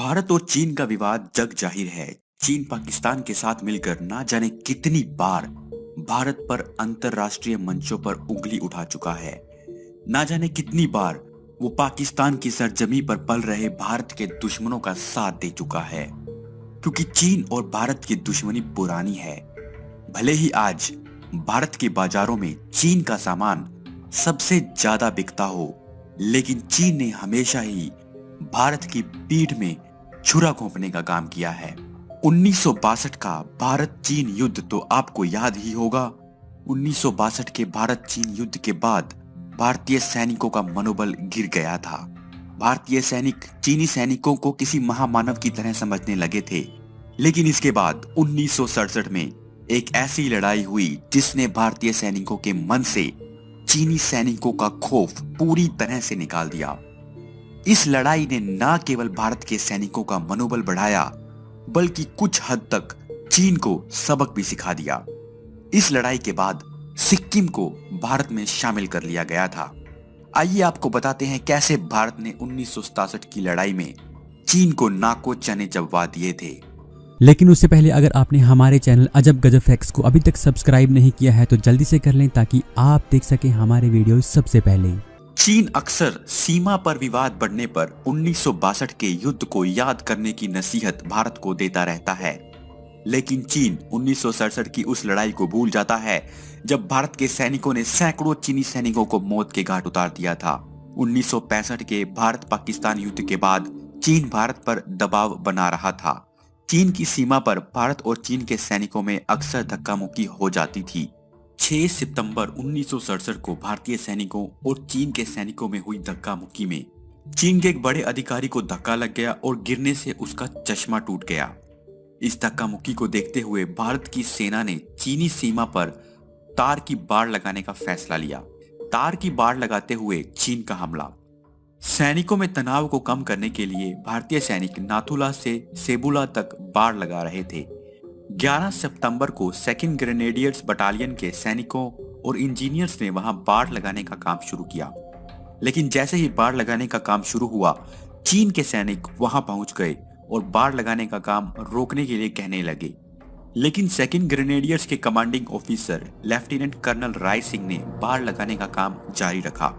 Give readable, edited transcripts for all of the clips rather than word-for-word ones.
भारत और चीन का विवाद जग जाहिर है। चीन पाकिस्तान के साथ मिलकर ना जाने कितनी बार भारत पर अंतरराष्ट्रीय मंचों पर उंगली उठा चुका है। ना जाने कितनी बार वो पाकिस्तान की सरजमी पर पल रहे भारत के दुश्मनों का साथ दे चुका है, क्योंकि चीन और भारत की दुश्मनी पुरानी है। भले ही आज भारत के बाजारों में चीन का सामान सबसे ज्यादा बिकता हो, लेकिन चीन ने हमेशा ही भारत की पीठ में छुरा घोंपने का काम किया है। 1962 का भारत चीन युद्ध तो आपको याद ही होगा। 1962 के भारत चीन युद्ध के बाद भारतीय सैनिकों का मनोबल गिर गया था। भारतीय सैनिक चीनी सैनिकों को किसी महामानव की तरह समझने लगे थे। लेकिन इसके बाद 1967 में एक ऐसी लड़ाई हुई जिसने भारतीय सैनिकों के मन से चीनी सैनिकों का खौफ पूरी तरह से निकाल दिया। इस लड़ाई ने न केवल भारत के सैनिकों का मनोबल बढ़ाया, बल्कि कुछ हद तक चीन को सबक भी सिखा दिया। इस लड़ाई के बाद सिक्किम को भारत में शामिल कर लिया गया था। आइए आपको बताते हैं कैसे भारत ने 1967 की लड़ाई में चीन को नाको चने चबवा दिए थे। लेकिन उससे पहले अगर आपने हमारे चैनल अजब गजब फैक्ट्स को अभी तक सब्सक्राइब नहीं किया है तो जल्दी से कर लें, ताकि आप देख सकें हमारे वीडियो सबसे पहले। चीन अक्सर सीमा पर विवाद बढ़ने पर 1962 के युद्ध को याद करने की नसीहत भारत को देता रहता है। लेकिन चीन 1967 की उस लड़ाई को भूल जाता है जब भारत के सैनिकों ने सैकड़ों चीनी सैनिकों को मौत के घाट उतार दिया था। 1965 के भारत पाकिस्तान युद्ध के बाद चीन भारत पर दबाव बना रहा था। चीन की सीमा पर भारत और चीन के सैनिकों में अक्सर धक्का मुक्की हो जाती थी। 6 सितंबर 1967 को भारतीय सैनिकों और चीन के सैनिकों में हुई धक्का मुक्की में चीन के एक बड़े अधिकारी को धक्का लग गया और गिरने से उसका चश्मा टूट गया। इस धक्का मुक्की को देखते हुए भारत की सेना ने चीनी सीमा पर तार की बाड़ लगाने का फैसला लिया। तार की बाड़ लगाते हुए चीन का हमला। सैनिकों में तनाव को कम करने के लिए भारतीय सैनिक नाथुला से सेबुला तक बाड़ लगा रहे थे। 11 सितंबर को सेकंड ग्रेनेडियर्स बटालियन के सैनिकों और इंजीनियर्स ने वहां बाड़ लगाने का काम शुरू किया। लेकिन जैसे ही बाड़ लगाने का काम शुरू हुआ, चीन के सैनिक वहां पहुंच गए और बाड़ लगाने का काम रोकने के लिए कहने लगे। लेकिन सेकंड ग्रेनेडियर्स के commanding officer lieutenant colonel Rai Singh ने बाड़ लगाने का काम जारी रखा।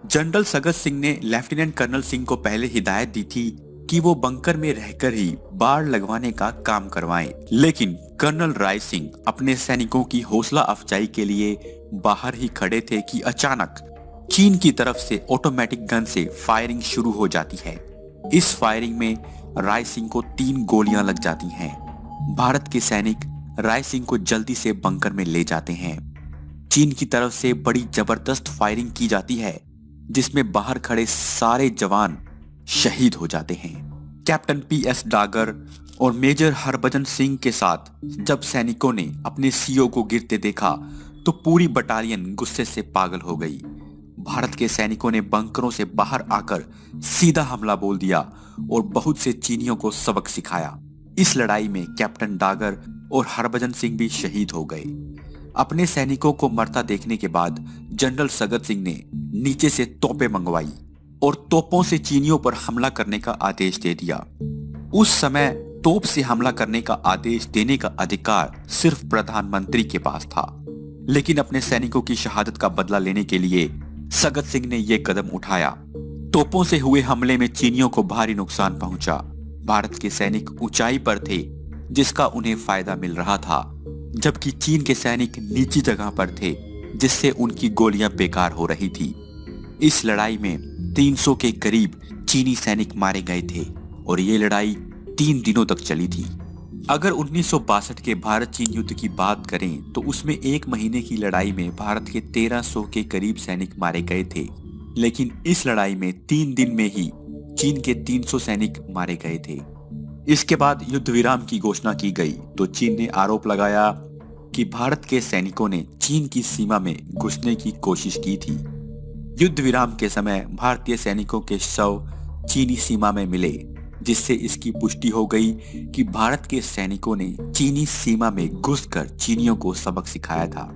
जनरल सगत सिंह ने लेफ्टिनेंट कर्नल सिंह को पहले हिदायत दी थी कि वो बंकर में रहकर ही बाड़ लगवाने का काम करवाएं। लेकिन कर्नल राय सिंह अपने सैनिकों की हौसला अफजाई के लिए बाहर ही खड़े थे कि अचानक चीन की तरफ से ऑटोमेटिक गन से फायरिंग शुरू हो जाती है। इस फायरिंग में राय सिंह को 3 गोलियां लग जाती हैं। भारत के सैनिक राय सिंह को जल्दी से बंकर में ले जाते हैं। चीन की तरफ से बड़ी जबरदस्त फायरिंग की जाती है, जिसमें बाहर खड़े सारे जवान शहीद हो जाते हैं। कैप्टन पीएस डागर और मेजर हरभजन सिंह के साथ जब सैनिकों ने अपने सीओ को गिरते देखा तो पूरी बटालियन गुस्से से पागल हो गई। भारत के सैनिकों ने बंकरों से बाहर आकर सीधा हमला बोल दिया और बहुत से चीनियों को सबक सिखाया। इस लड़ाई में कैप्टन डागर और हरभजन सिंह भी शहीद हो गए। अपने सैनिकों को मरता देखने के बाद जनरल सगत सिंह ने नीचे से तोपें मंगवाई और तोपों से चीनियों पर हमला करने का आदेश दे दिया। उस समय तोप से हमला करने का आदेश देने का अधिकार सिर्फ प्रधानमंत्री के पास था। लेकिन अपने सैनिकों की शहादत का बदला लेने के लिए सगत सिंह ने यह कदम उठाया। तोपों से हुए हमले में चीनियों को भारी नुकसान पहुंचा। भारत के सैनिक ऊंचाई पर थे, जिसका उन्हें फायदा मिल रहा था, जबकि चीन के सैनिक नीची जगह पर थे, जिससे उनकी गोलियां बेकार हो रही थी। इस लड़ाई में 300 के करीब चीनी सैनिक मारे गए थे और ये लड़ाई 3 दिनों तक चली थी। अगर 1962 के भारत चीन युद्ध की बात करें तो उसमें 1 महीने की लड़ाई में भारत के 1300 के करीब सैनिक मारे गए थे। लेकिन इस लड़ाई में 3 दिन में ही चीन के 300 सैनिक मारे गए थे। इसके बाद युद्ध विराम की घोषणा की गई तो चीन ने आरोप लगाया कि भारत के सैनिकों ने चीन की सीमा में घुसने की कोशिश की थी। युद्ध विराम के समय भारतीय सैनिकों के शव चीनी सीमा में मिले, जिससे इसकी पुष्टि हो गई कि भारत के सैनिकों ने चीनी सीमा में घुसकर चीनियों को सबक सिखाया था।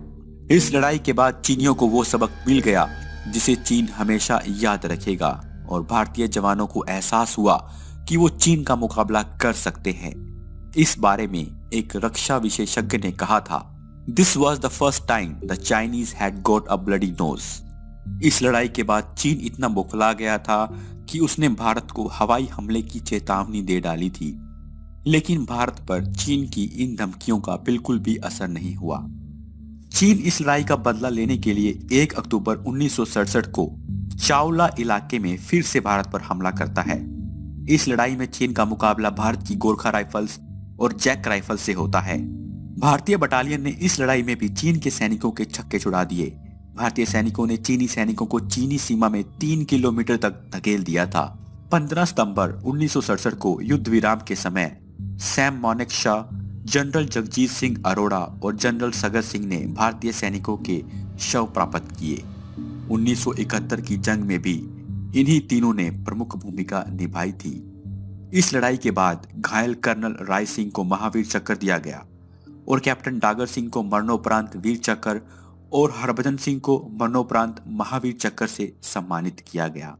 इस लड़ाई के बाद चीनियों को वो सबक मिल गया जिसे चीन हमेशा याद रखेगा और भारतीय जवानों को एहसास हुआ कि वो चीन का मुकाबला कर सकते हैं। इस बारे में एक रक्षा विशेषज्ञ ने कहा था, this was the first time the Chinese had got a bloody nose. इस लड़ाई के बाद चीन इतना बौखला गया था कि उसने भारत को हवाई हमले की चेतावनी दे डाली थी, लेकिन भारत पर चीन की इन धमकियों का बिल्कुल भी असर नहीं हुआ। चीन इस लड़ाई का बदला लेने के लिए 1 अक्टूबर 1967 को चावला इलाके में फिर से भारत पर हमला करता है। इस लड़ाई में चीन का मुकाबला भारत की गोरखा राइफल्स और जैक राइफल से होता है। भारतीय बटालियन ने इस लड़ाई में भी चीन के सैनिकों के छक्के छुड़ा दिए। भारतीय सैनिकों ने चीनी सैनिकों को चीनी सीमा में 3 किलोमीटर तक धकेल दिया था। 15 सितंबर 1967 को युद्ध विराम के समय सैम मानेकशॉ, जनरल जगजीत सिंह अरोड़ा और जनरल सगत सिंह ने भारतीय सैनिकों के शव प्राप्त किए। 1971 की जंग में भी इन्हीं तीनों ने प्रमुख भूमिका निभाई थी। इस लड़ाई के बाद घायल कर्नल राय सिंह को महावीर चक्र दिया गया और कैप्टन डागर सिंह को मरणोपरांत वीर चक्र और हरभजन सिंह को मरणोपरांत महावीर चक्र से सम्मानित किया गया।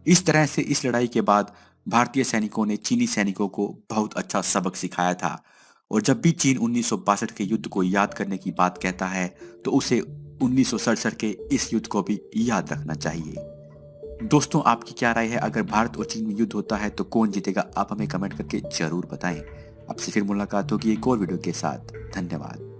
इस तरह से इस लड़ाई के बाद भारतीय सैनिकों ने चीनी सैनिकों को बहुत अच्छा सबक सिखाया था, और जब भी चीन 1962 के युद्ध को याद करने की बात कहता है तो उसे 1967 के इस युद्ध को भी याद रखना चाहिए। दोस्तों, आपकी क्या राय है? अगर भारत और चीन में युद्ध होता है तो कौन जीतेगा? आप हमें कमेंट करके जरूर बताएं। आपसे फिर मुलाकात होगी एक और वीडियो के साथ। धन्यवाद।